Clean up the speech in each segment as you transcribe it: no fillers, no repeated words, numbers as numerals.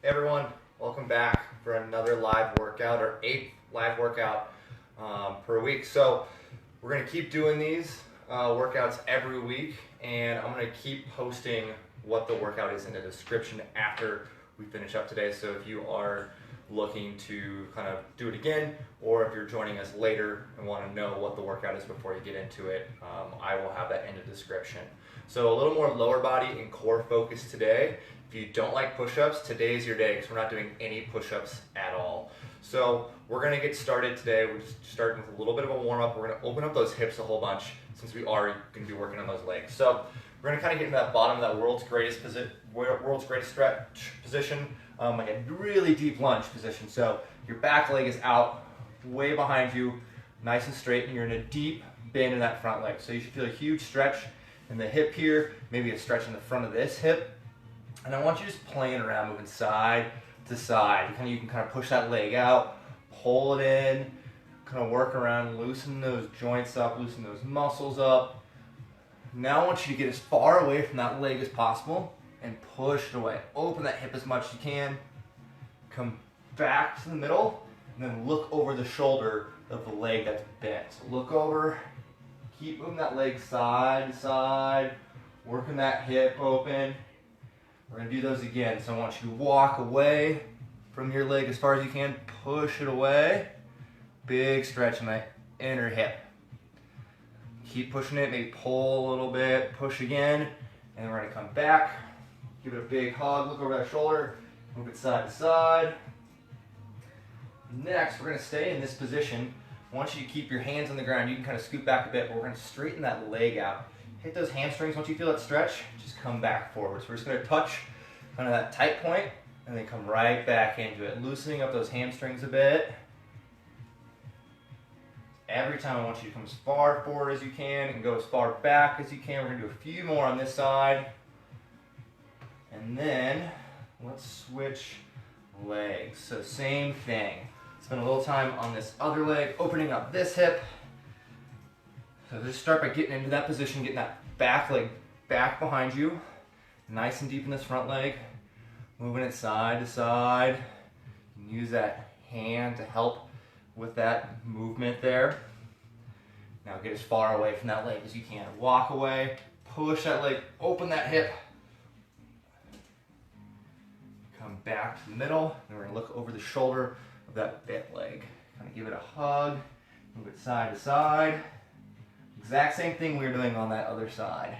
Hey everyone, welcome back for another live workout, or 8th live workout per week. So we're going to keep doing these workouts every week, and I'm going to keep posting what the workout is in the description after we finish up today. So if you are looking to kind of do it again, or if you're joining us later and want to know what the workout is before you get into it, I will have that in the description. So a little more lower body and core focus today. If you don't like push-ups, today's your day because we're not doing any push-ups at all. So we're going to get started today. We're just starting with a little bit of a warm-up. We're going to open up those hips a whole bunch since we are going to be working on those legs. So we're going to kind of get into that bottom of that world's greatest stretch position, like a really deep lunge position. So your back leg is out, way behind you, nice and straight, and you're in a deep bend in that front leg. So you should feel a huge stretch in the hip here, maybe a stretch in the front of this hip. And I want you just playing around, moving side to side. You can kind of push that leg out, pull it in, kind of work around, loosen those joints up, loosen those muscles up. Now I want you to get as far away from that leg as possible and push it away. Open that hip as much as you can. Come back to the middle, and then look over the shoulder of the leg that's bent. So look over, keep moving that leg side to side, working that hip open. We're going to do those again. So I want you to walk away from your leg as far as you can. Push it away. Big stretch in that inner hip. Keep pushing it. Maybe pull a little bit. Push again. And we're going to come back. Give it a big hug. Look over that shoulder. Move it side to side. Next, we're going to stay in this position. I want you to keep your hands on the ground. You can kind of scoot back a bit, but we're going to straighten that leg out. Hit those hamstrings. Once you feel that stretch, just come back forward. So we're just going to touch kind of that tight point and then come right back into it, loosening up those hamstrings a bit. Every time I want you to come as far forward as you can and go as far back as you can. We're going to do a few more on this side. And then let's switch legs. So same thing. Spend a little time on this other leg, opening up this hip. So just start by getting into that position, getting that back leg back behind you, nice and deep in this front leg, moving it side to side. Use that hand to help with that movement there. Now get as far away from that leg as you can. Walk away, push that leg, open that hip. Come back to the middle, and we're going to look over the shoulder of that bent leg. Kind of give it a hug, move it side to side. Exact same thing we were doing on that other side.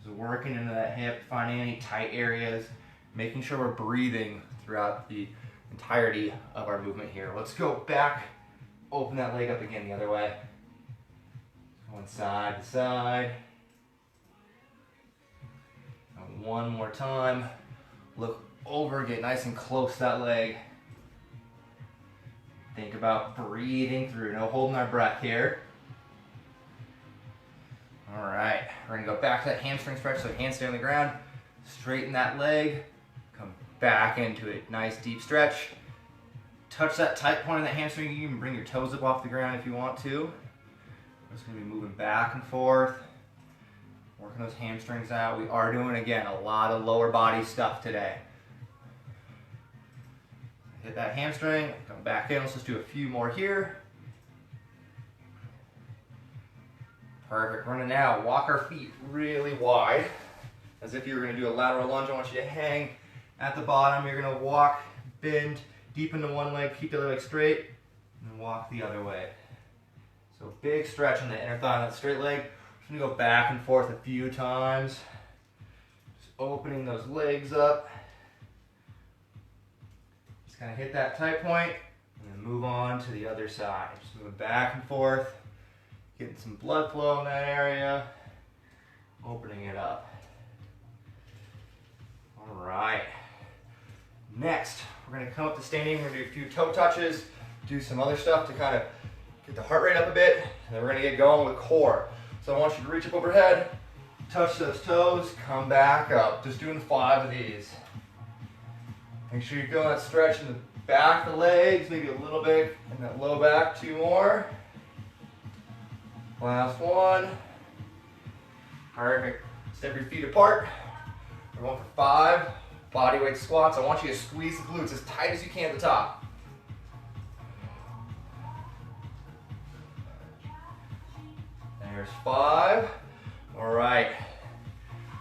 So working into that hip, finding any tight areas, making sure we're breathing throughout the entirety of our movement here. Let's go back, open that leg up again the other way. Going side to side. And one more time. Look over, get nice and close to that leg. Think about breathing through, no holding our breath here. All right, we're gonna go back to that hamstring stretch, so hands stay on the ground, straighten that leg, come back into it. Nice deep stretch. Touch that tight point on that hamstring. You can even bring your toes up off the ground if you want to. We're just gonna be moving back and forth, working those hamstrings out. We are doing, again, a lot of lower body stuff today. Hit that hamstring, come back in. Let's just do a few more here. Perfect. Running now. Walk our feet really wide, as if you were going to do a lateral lunge. I want you to hang at the bottom. You're going to walk, bend deep into one leg, keep the other leg straight, and walk the other way. So big stretch in the inner thigh on that straight leg. Just going to go back and forth a few times. Just opening those legs up. Just kind of hit that tight point, and then move on to the other side. Just moving back and forth. Getting some blood flow in that area, opening it up. All right. Next, we're going to come up to standing. We're going to do a few toe touches, do some other stuff to kind of get the heart rate up a bit, and then we're going to get going with core. So I want you to reach up overhead, touch those toes, come back up. Just doing 5 of these. Make sure you're feeling that stretch in the back of the legs, maybe a little bit in that low back. 2 more. Last one. Perfect. Step your feet apart. We're going for 5. Bodyweight squats, I want you to squeeze the glutes as tight as you can at the top. There's 5. All right.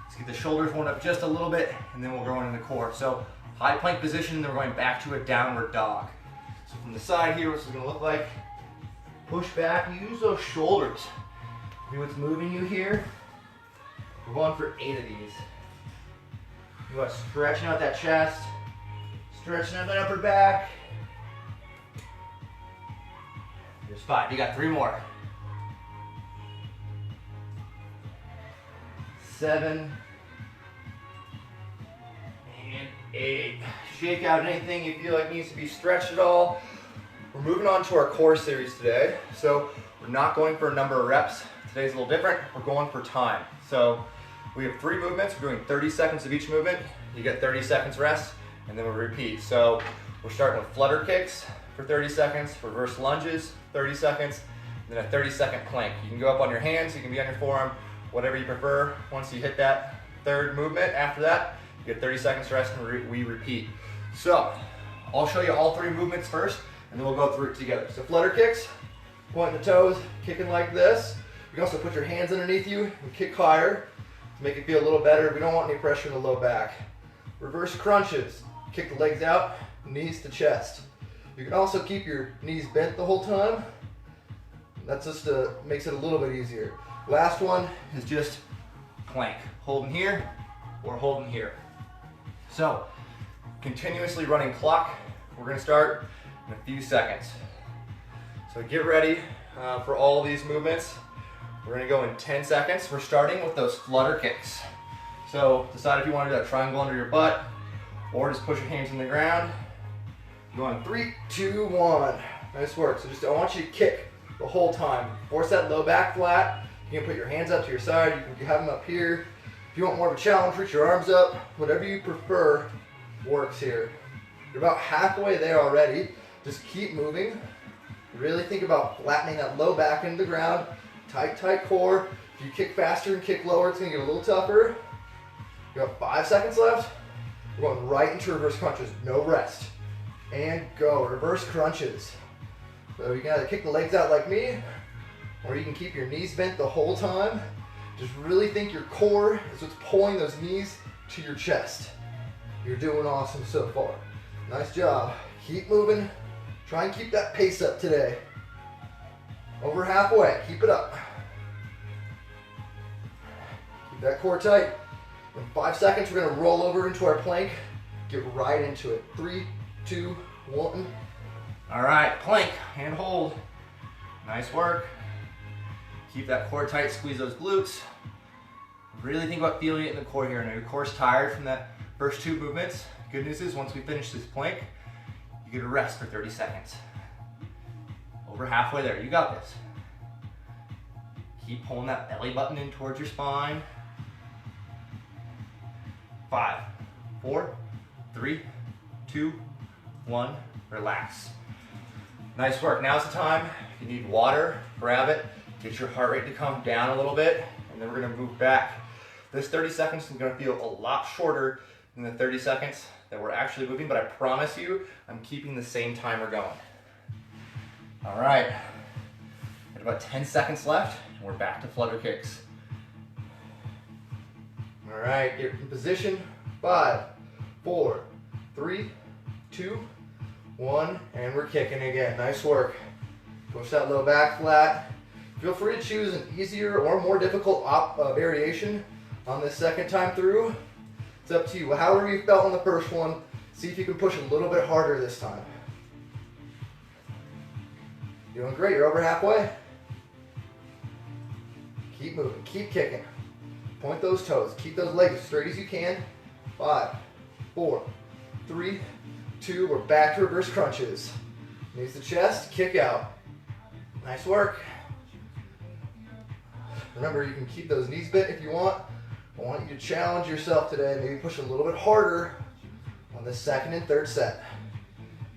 Let's get the shoulders worn up just a little bit, and then we'll go into the core. So high plank position, then we're going back to a downward dog. So from the side here, what's this gonna look like? Push back, use those shoulders. See what's moving you here? We're going for 8 of these. You want stretching out that chest, stretching out that upper back. There's 5, you got 3 more. 7 and 8. Shake out anything you feel like needs to be stretched at all. We're moving on to our core series today. So we're not going for a number of reps. Today's a little different. We're going for time. So we have 3 movements. We're doing 30 seconds of each movement. You get 30 seconds rest, and then we'll repeat. So we're starting with flutter kicks for 30 seconds, reverse lunges, 30 seconds, and then a 30-second plank. You can go up on your hands, you can be on your forearm, whatever you prefer. Once you hit that 3rd movement, after that, you get 30 seconds rest, and we repeat. So I'll show you all 3 movements first, and then we'll go through it together. So flutter kicks, pointing the toes, kicking like this. You can also put your hands underneath you and kick higher to make it feel a little better. We don't want any pressure in the low back. Reverse crunches, kick the legs out, knees to chest. You can also keep your knees bent the whole time. That's just makes it a little bit easier. Last one is just plank, holding here or holding here. So continuously running clock. We're gonna start in a few seconds. So get ready for all these movements. We're gonna go in 10 seconds. We're starting with those flutter kicks. So decide if you wanna do that triangle under your butt or just push your hands in the ground. Going 3, 2, 1. Nice work. So I want you to kick the whole time. Force that low back flat. You can put your hands up to your side. You can have them up here. If you want more of a challenge, reach your arms up. Whatever you prefer works here. You're about halfway there already. Just keep moving. Really think about flattening that low back into the ground. Tight, tight core. If you kick faster and kick lower, it's gonna get a little tougher. You got 5 seconds left. We're going right into reverse crunches, no rest. And go, reverse crunches. So you can either kick the legs out like me, or you can keep your knees bent the whole time. Just really think your core is what's pulling those knees to your chest. You're doing awesome so far. Nice job. Keep moving. Try and keep that pace up today. Over halfway, keep it up. Keep that core tight. In 5 seconds, we're gonna roll over into our plank. Get right into it. 3, 2, 1. All right, plank and hold. Nice work. Keep that core tight, squeeze those glutes. Really think about feeling it in the core here. Now your core's tired from that first 2 movements. Good news is once we finish this plank, you get a rest for 30 seconds. Over halfway there, you got this. Keep pulling that belly button in towards your spine. 5, 4, 3, 2, 1, relax. Nice work. Now's the time. If you need water, grab it. Get your heart rate to come down a little bit, and then we're gonna move back. This 30 seconds is gonna feel a lot shorter than the 30 seconds that we're actually moving, but I promise you, I'm keeping the same timer going. All right, got about 10 seconds left, and we're back to flutter kicks. All right, get in position. 5, 4, 3, 2, 1, and we're kicking again. Nice work. Push that low back flat. Feel free to choose an easier or more difficult variation on this second time through. It's up to you. However you felt on the first one, see if you can push a little bit harder this time. Doing great, you're over halfway. Keep moving, keep kicking. Point those toes, keep those legs as straight as you can. 5, 4, 3, 2, we're back to reverse crunches. Knees to chest, kick out. Nice work. Remember, you can keep those knees bent if you want. I want you to challenge yourself today, maybe push a little bit harder on the 2nd and 3rd set.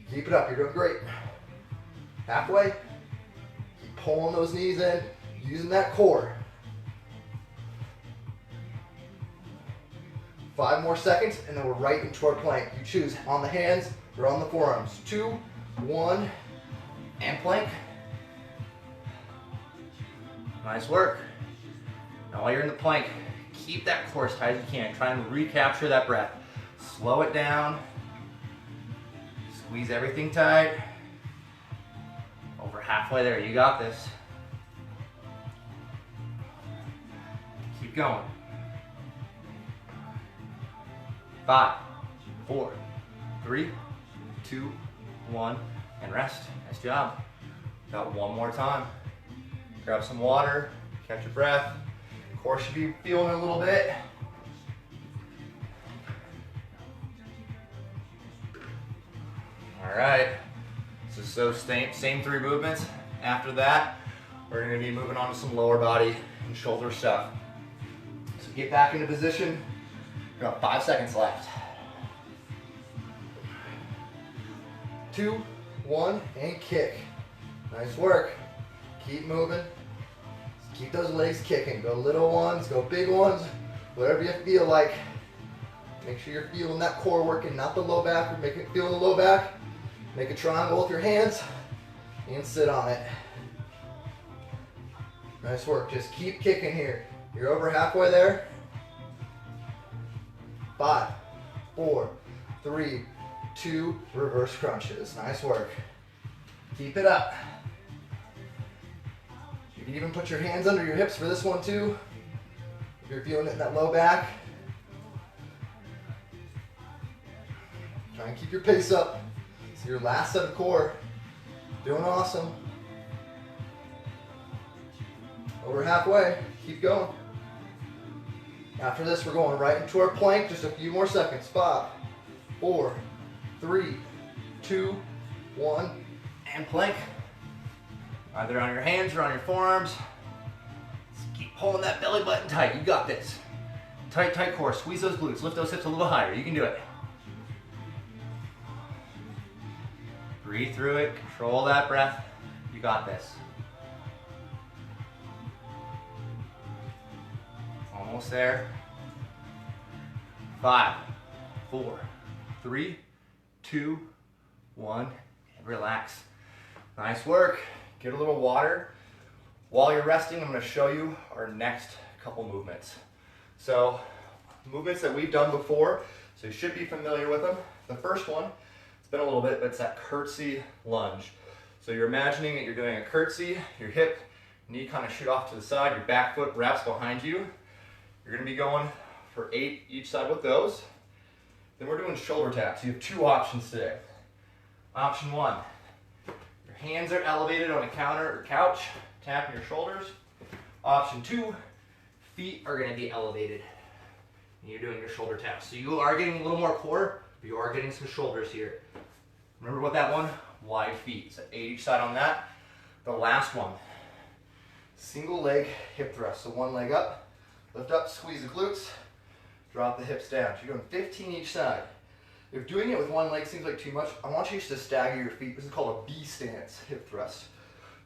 Keep it up, you're doing great. Halfway, keep pulling those knees in, using that core. 5 more seconds, and then we're right into our plank. You choose on the hands or on the forearms. 2, 1, and plank. Nice work. Now while you're in the plank, keep that core as tight as you can. Try and recapture that breath. Slow it down. Squeeze everything tight. Over halfway there, you got this. Keep going. 5, 4, 3, 2, 1, and rest. Nice job. Got one more time. Grab some water, catch your breath. Core should be feeling a little bit. All right, so same 3 movements. After that, we're gonna be moving on to some lower body and shoulder stuff. So get back into position. We got 5 seconds left. 2, 1, and kick. Nice work. Keep moving. Keep those legs kicking. Go little ones, go big ones, whatever you feel like. Make sure you're feeling that core working, not the low back. Or make it feel the low back. Make a triangle with your hands and sit on it. Nice work. Just keep kicking here. You're over halfway there. 5, 4, 3, 2, reverse crunches. Nice work. Keep it up. You can even put your hands under your hips for this one too, if you're feeling it in that low back. Try and keep your pace up. It's your last set of core. Doing awesome. Over halfway. Keep going. After this, we're going right into our plank. Just a few more seconds. 5, 4, 3, 2, 1, and plank. Either on your hands or on your forearms. Just keep pulling that belly button tight. You got this. Tight, tight core. Squeeze those glutes. Lift those hips a little higher. You can do it. Breathe through it. Control that breath. You got this. Almost there. 5, 4, 3, 2, 1, and relax. Nice work. Get a little water. While you're resting, I'm going to show you our next couple movements. So, movements that we've done before, so you should be familiar with them. The first one, it's been a little bit, but it's that curtsy lunge. So you're imagining that you're doing a curtsy, your hip, knee kind of shoot off to the side, your back foot wraps behind you. You're going to be going for 8 each side with those. Then we're doing shoulder taps. You have 2 options today. Option 1, your hands are elevated on a counter or couch, tapping your shoulders. Option 2, feet are going to be elevated. And you're doing your shoulder taps. So you are getting a little more core, but you are getting some shoulders here. Remember what that one? Wide feet. So 8 each side on that. The last one, single leg hip thrust. So 1 leg up. Lift up, squeeze the glutes, drop the hips down. So you're doing 15 each side. If doing it with 1 leg seems like too much, I want you to stagger your feet. This is called a B stance hip thrust.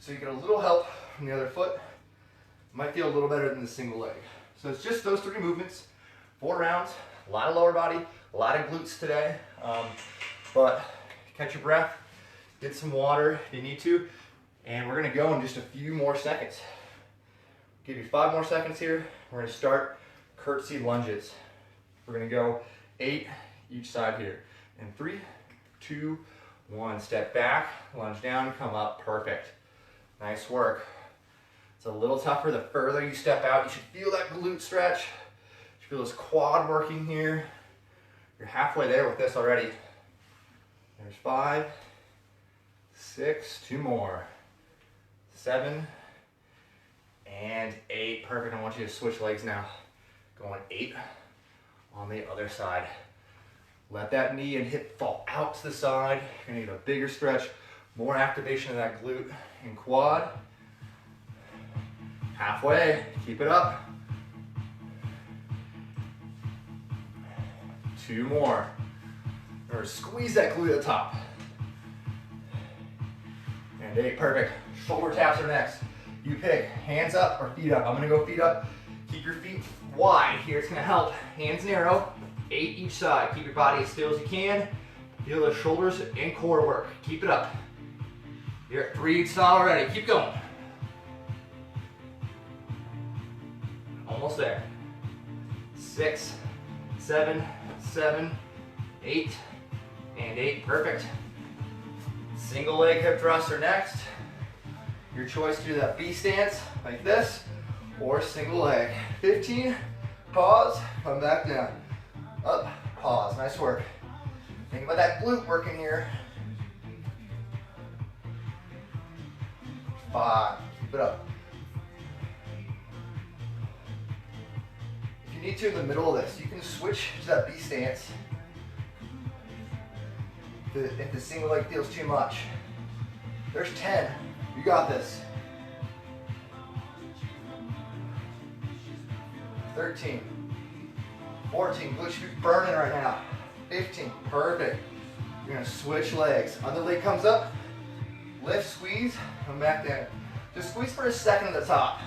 So you get a little help from the other foot. Might feel a little better than the single leg. So it's just those 3 movements, 4 rounds, a lot of lower body, a lot of glutes today. But catch your breath, get some water if you need to, and we're gonna go in just a few more seconds. Give you 5 more seconds here. We're gonna start curtsy lunges. We're gonna go 8 each side here. And 3, 2, 1. Step back, lunge down, come up. Perfect. Nice work. It's a little tougher the further you step out. You should feel that glute stretch. You should feel this quad working here. You're halfway there with this already. There's 5, 6, 2 more. 7, and 8. Perfect. I want you to switch legs now. Going 8 on the other side. Let that knee and hip fall out to the side. You're gonna get a bigger stretch, more activation of that glute and quad. Halfway, keep it up. 2 more. Or squeeze that glute at the top. And 8, perfect. Shoulder taps are next. You pick, hands up or feet up. I'm gonna go feet up. Keep your feet wide here, it's gonna help. Hands narrow, 8 each side. Keep your body as still as you can. Feel the shoulders and core work. Keep it up. You're at 3 each side already. Keep going. Almost there. 6, 7, 8, and 8. Perfect. Single leg hip thruster next. Your choice to do that B stance like this or single leg. 15, pause, come back down. Up, pause, nice work. Think about that glute working here. 5, keep it up. If you need to in the middle of this, you can switch to that B stance if the single leg feels too much. There's 10, you got this. 13, 14, glutes should be burning right now. 15, perfect. You're gonna switch legs. Other leg comes up, lift, squeeze, come back down. Just squeeze for a second at the top.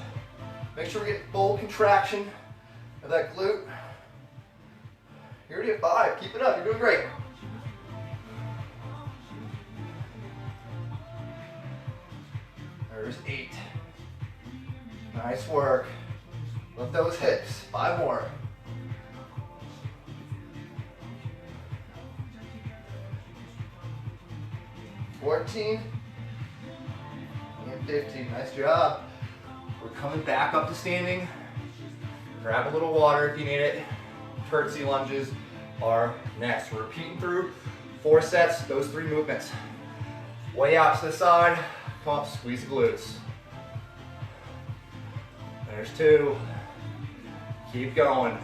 Make sure we get full contraction of that glute. You're already at 5, keep it up, you're doing great. There's 8. Nice work. Lift those hips. 5 more. 14 and 15. Nice job. We're coming back up to standing. Grab a little water if you need it. Curtsy lunges are next. We're repeating through 4 sets, those 3 movements. Way out to the side. Come up, squeeze the glutes. There's 2. Keep going.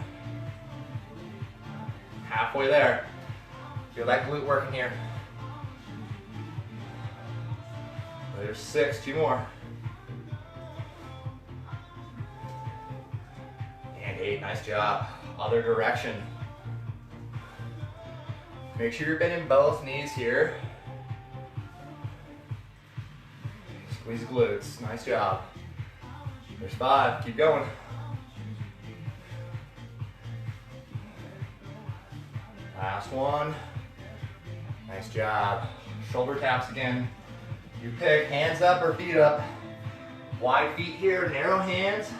Halfway there. Feel that glute working here. There's 6, 2 more. And 8, nice job. Other direction. Make sure you're bending both knees here. Squeeze the glutes, nice job. There's 5, keep going. Last one. Nice job. Shoulder taps again. You pick, hands up or feet up. Wide feet here, narrow hands.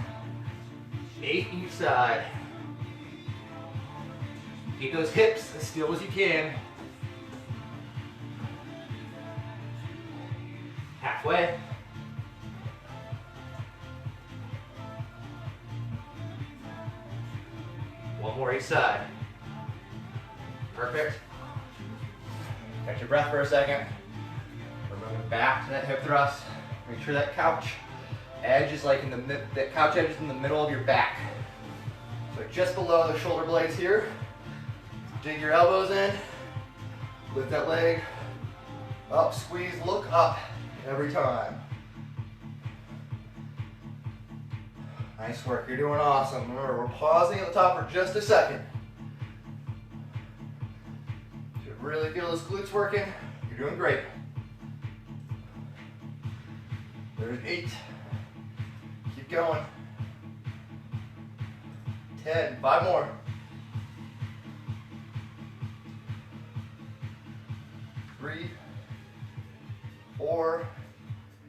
8 each side. Keep those hips as still as you can. Halfway. One more each side. Perfect. Catch your breath for a second. We're moving back to that hip thrust. Make sure that couch edge is like that couch edge is in the middle of your back. So just below the shoulder blades here. Dig your elbows in. Lift that leg. Up, squeeze, look up every time. Nice work, you're doing awesome. Remember, we're pausing at the top for just a second. Should really feel those glutes working. You're doing great. There's 8. Keep going. 10, 5 more. 3, 4,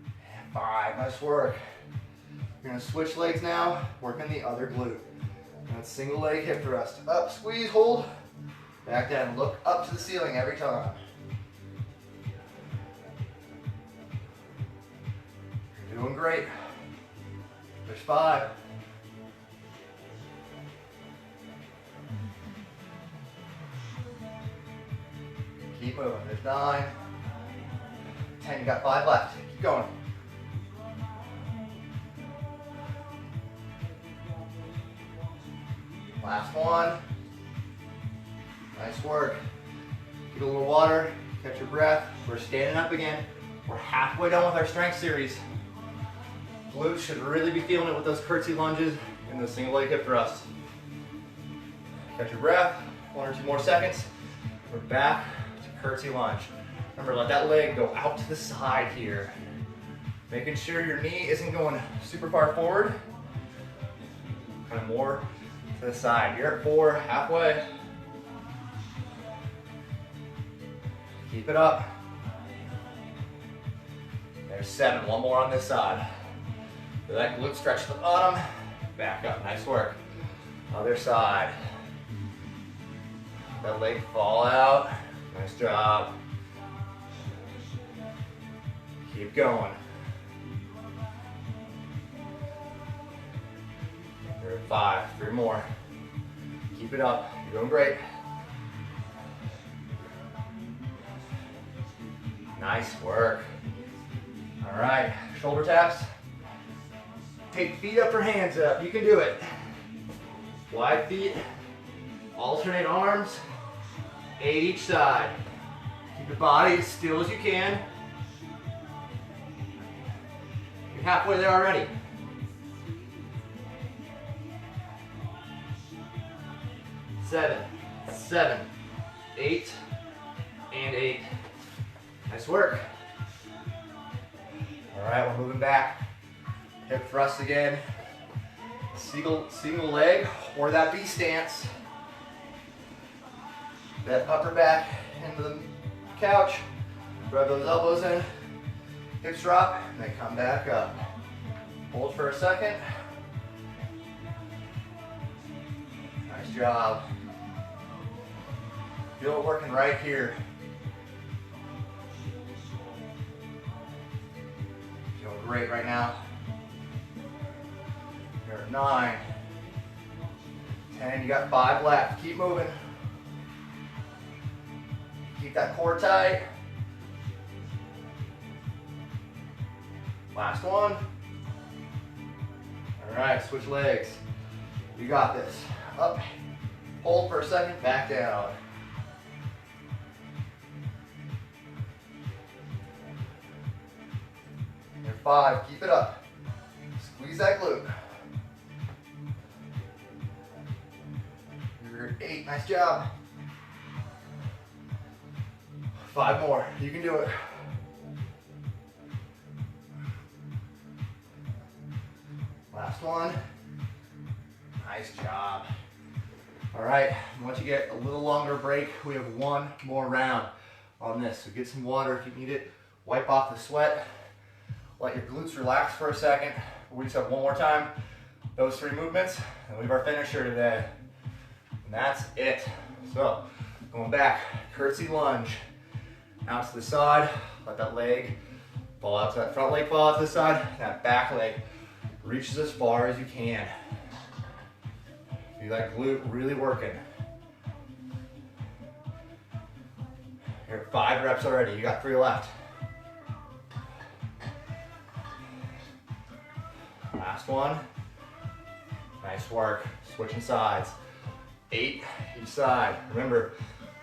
and 5. Nice work. You're gonna switch legs now, working the other glute. That's single leg hip thrust. Up, squeeze, hold, back down. Look up to the ceiling every time. You're doing great. There's 5. Keep moving. There's 9. 10. You got 5 left. Keep going. Last one. Nice work. Get a little water, catch your breath. We're standing up again. We're halfway done with our strength series. Glutes should really be feeling it with those curtsy lunges and those single leg hip thrusts. Catch your breath, 1 or 2 more seconds. We're back to curtsy lunge. Remember, let that leg go out to the side here. Making sure your knee isn't going super far forward. Kind of more to the side. You're at 4, halfway. Keep it up. There's 7. One more on this side. Feel that glute stretch at the bottom. Back up. Nice work. Other side. That leg fall out. Nice job. Keep going. You're at 5. 3 more. Keep it up. You're doing great. Nice work. All right, shoulder taps. Take feet up or hands up. You can do it. Wide feet. Alternate arms. 8 each side. Keep your body as still as you can. You're halfway there already. Seven, 8, and 8. Nice work. All right, we're moving back. Hip thrust again. Single leg or that B stance. That upper back into the couch. Rub those elbows in. Hips drop, and then come back up. Hold for a second. Nice job. Feel it working right here. Feeling great right now. You're at 9, 10, you got 5 left. Keep moving. Keep that core tight. Last one. All right, switch legs. You got this. Up, hold for a second, back down. You're 5, keep it up. Squeeze that glute. You're at 8, nice job. 5 more, you can do it. Last one. Nice job. All right, once you get a little longer break, we have 1 more round on this. So get some water if you need it. Wipe off the sweat. Let your glutes relax for a second. We just have 1 more time. Those 3 movements, and we have our finisher today. And that's it. So, going back, curtsy lunge. Out to the side, let that leg fall out to that front leg fall out to the side. That back leg reaches as far as you can. Feel that glute really working. You're at 5 reps already. You got 3 left. Last one. Nice work. Switching sides. 8 each side. Remember,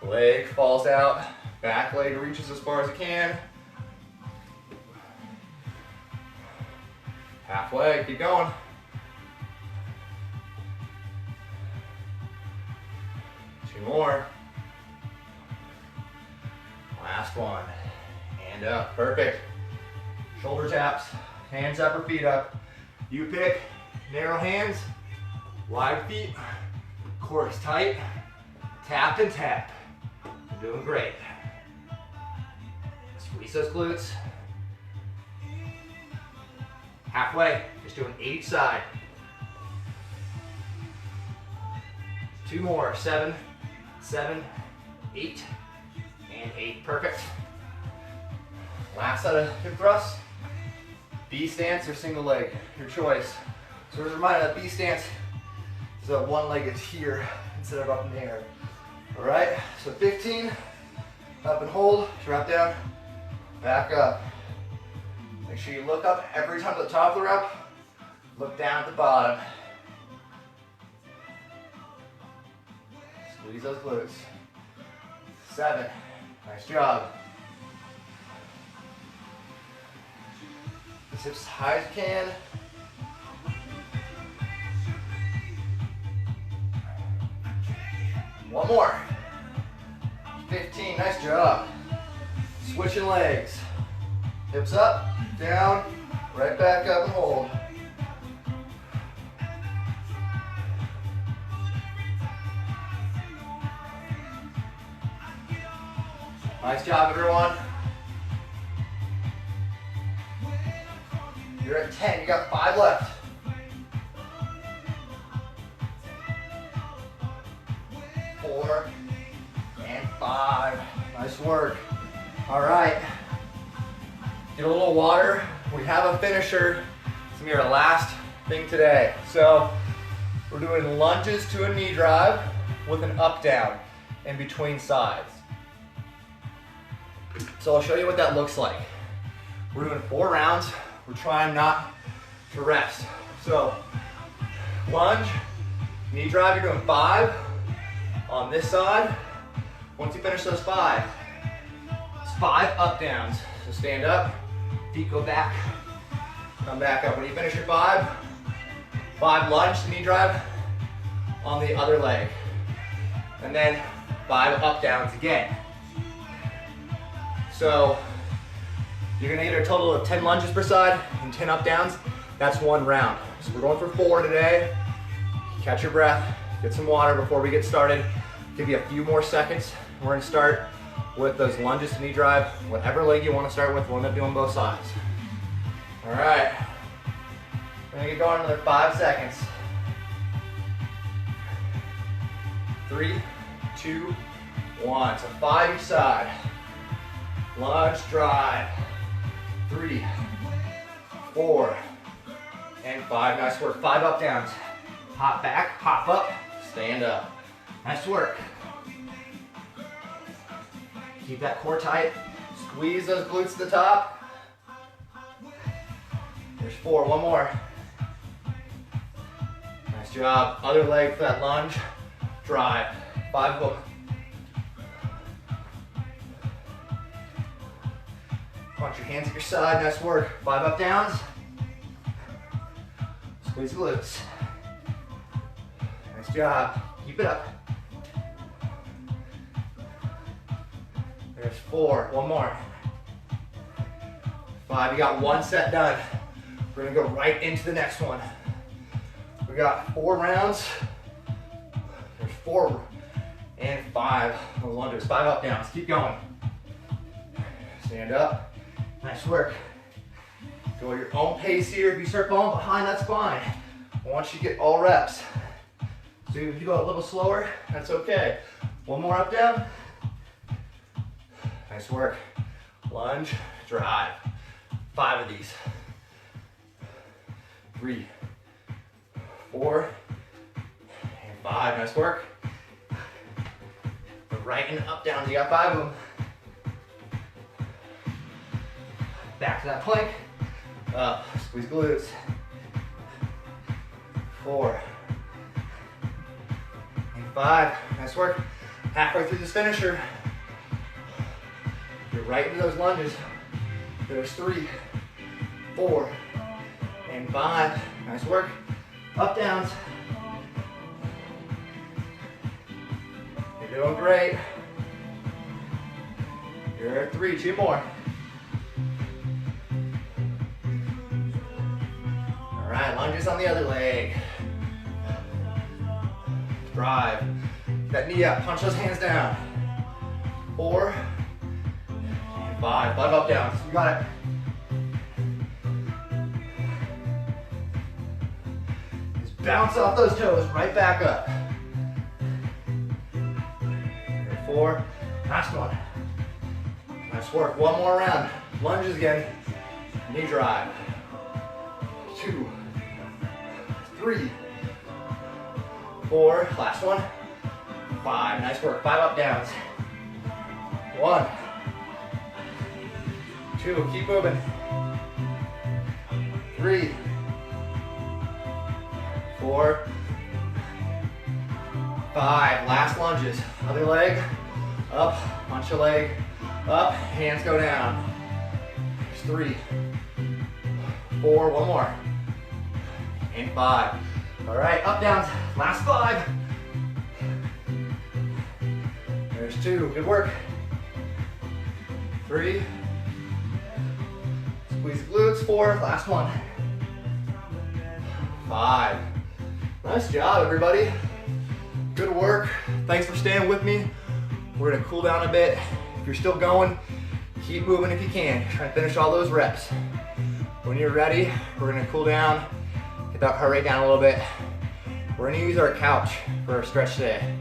leg falls out, back leg reaches as far as it can. Halfway, keep going. Two more. Last one. And up, perfect. Shoulder taps, hands up or feet up. You pick, narrow hands, wide feet, core is tight, tap and tap. You're doing great. Squeeze those glutes. Halfway, just doing 8 each side. 2 more, 7, 8, and 8, perfect. Last set of hip thrusts. B stance or single leg, your choice. So as a reminder, that B stance is that one leg is here instead of up in the air. All right, so 15, up and hold, drop down, back up. Make sure you look up every time at the top of the rep, look down at the bottom. Squeeze those glutes. 7, nice job. Hips as high as you can. One more. 15, nice job. Switching legs. Hips up, down, right back up and hold. Nice job, everyone. You're at 10, you got 5 left. 4 and 5. Nice work. All right. Get a little water. We have a finisher. It's gonna be our last thing today. So we're doing lunges to a knee drive with an up down in between sides. So I'll show you what that looks like. We're doing 4 rounds. We're trying not to rest. So lunge, knee drive, you're doing 5 on this side. Once you finish those 5, it's 5 up downs. So stand up, feet go back, come back up. When you finish your 5 lunge to knee drive on the other leg. And then 5 up downs again. So you're gonna get a total of 10 lunges per side and 10 up downs. That's 1 round. So we're going for 4 today. Catch your breath, get some water before we get started. Give you a few more seconds. We're gonna start with those lunges to knee drive. Whatever leg you wanna start with, we'll end up doing both sides. All right, we're gonna get going another 5 seconds. 3, 2, 1. So 5 each side. Lunge, drive. 3, 4, and 5. Nice work. 5 up downs. Hop back, hop up, stand up. Nice work. Keep that core tight. Squeeze those glutes to the top. There's 4. 1 more. Nice job. Other leg for that lunge. Drive. 5 of them. Punch your hands at your side. Nice work. 5 up downs. Squeeze glutes. Nice job. Keep it up. There's 4. 1 more. 5. You got 1 set done. We're gonna go right into the next one. We got 4 rounds. There's 4 and 5 lunges. 5 up downs. Keep going. Stand up. Nice work. Go at your own pace here. If you start falling behind, that's fine. I want you to get all reps. So if you go a little slower, that's okay. 1 more up down. Nice work. Lunge, drive. 5 of these. 3, 4, and 5. Nice work. The right and up downs. You got 5 of them. Back to that plank. Up. Squeeze glutes. 4 and 5. Nice work. Halfway through this finisher. You're right into those lunges. There's 3, 4, and 5. Nice work. Up downs. You're doing great. You're at 3. 2 more. All right, lunges on the other leg. Drive. Get that knee up. Punch those hands down. 4 and 5. 5 up downs. You got it. Just bounce off those toes. Right back up. 4. Last one. Nice work. 1 more round. Lunges again. Knee drive. 2, 3, 4. Last one. 5. Nice work. 5 up downs. 1, 2. Keep moving. 3, 4, 5. Last lunges. Other leg. Up. Punch a leg. Up. Hands go down. There's 3, 4. 1 more. And 5. All right, up downs. Last 5. There's 2. Good work. 3. Squeeze glutes. 4. Last one. 5. Nice job, everybody. Good work. Thanks for staying with me. We're gonna cool down a bit. If you're still going, keep moving if you can. Try to finish all those reps. When you're ready, we're gonna cool down, get that heart rate down a little bit. We're gonna use our couch for our stretch today.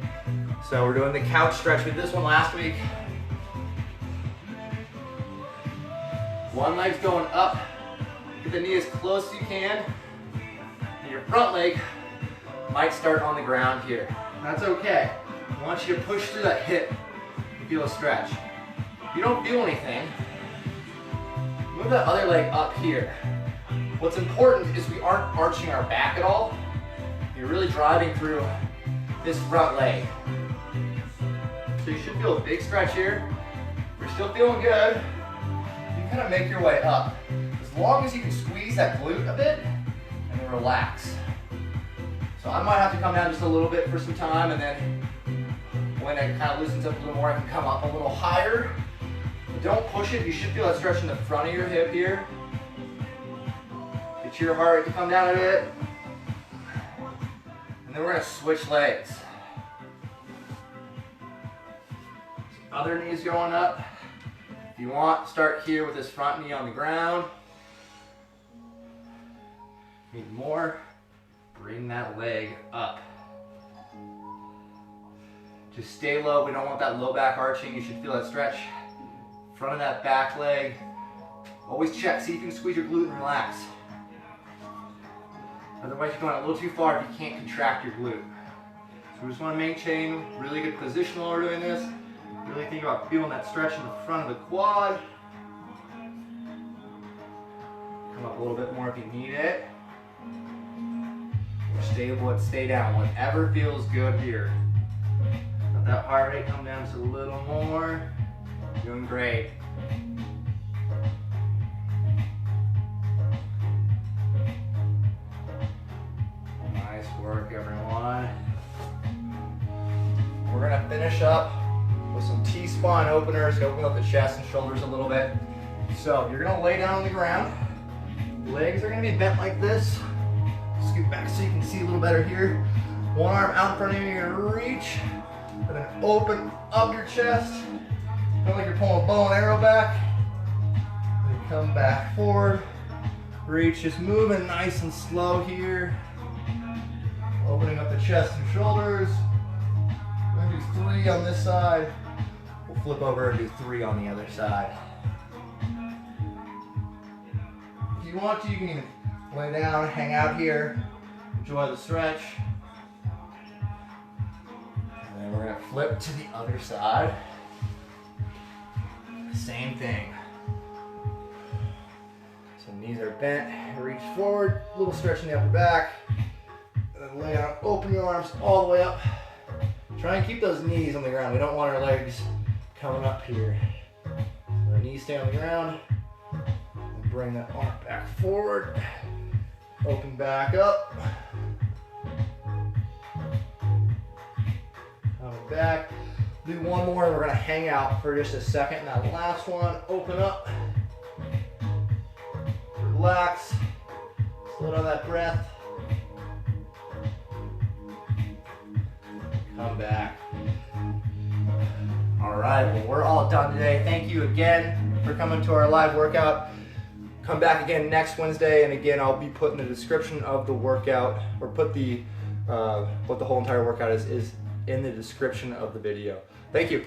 So we're doing the couch stretch. We did this one last week. One leg's going up. Get the knee as close as you can. And your front leg might start on the ground here. That's okay. I want you to push through that hip and feel a stretch. If you don't feel anything, move that other leg up here. What's important is we aren't arching our back at all. You're really driving through this front leg. So you should feel a big stretch here. If you're still feeling good, you can kind of make your way up. As long as you can squeeze that glute a bit and then relax. So I might have to come down just a little bit for some time, and then when it kind of loosens up a little more, I can come up a little higher. But don't push it. You should feel that stretch in the front of your hip here. Get your heart rate to come down a bit. And then we're going to switch legs. Other knee's going up. If you want, start here with this front knee on the ground. Need more. Bring that leg up. Just stay low. We don't want that low back arching. You should feel that stretch. Front of that back leg. Always check. See if you can squeeze your glute and relax. Otherwise, you're going a little too far if you can't contract your glute. So we just want to maintain really good position while we're doing this. Really think about feeling that stretch in the front of the quad. Come up a little bit more if you need it. Stay put, stay down. Whatever feels good here. Let that heart rate come down just a little more. Doing great. Nice work, everyone. We're gonna finish up with some T-spine openers to open up the chest and shoulders a little bit. So you're gonna lay down on the ground. Legs are gonna be bent like this. Scoot back so you can see a little better here. One arm out in front of you, you're gonna reach, and then open up your chest. Feel like you're pulling a bow and arrow back. Then come back forward. Reach, just moving nice and slow here. Opening up the chest and shoulders. We're gonna do 3 on this side. We'll flip over and do 3 on the other side. If you want to, you can even lay down, hang out here, enjoy the stretch. And then we're gonna flip to the other side. Same thing. So knees are bent, reach forward, a little stretch in the upper back. And then lay down, open your arms all the way up. Try and keep those knees on the ground. We don't want our legs coming up here. So the knees stay on the ground. And bring that arm back forward. Open back up. Coming back. Do one more and we're going to hang out for just a second. Now the last one, open up. Relax. Slow down that breath. Come back. All right, well, we're all done today. Thank you again for coming to our live workout. Come back again next Wednesday, and again, I'll be putting the description of the workout, or put the what the whole entire workout is in the description of the video. Thank you.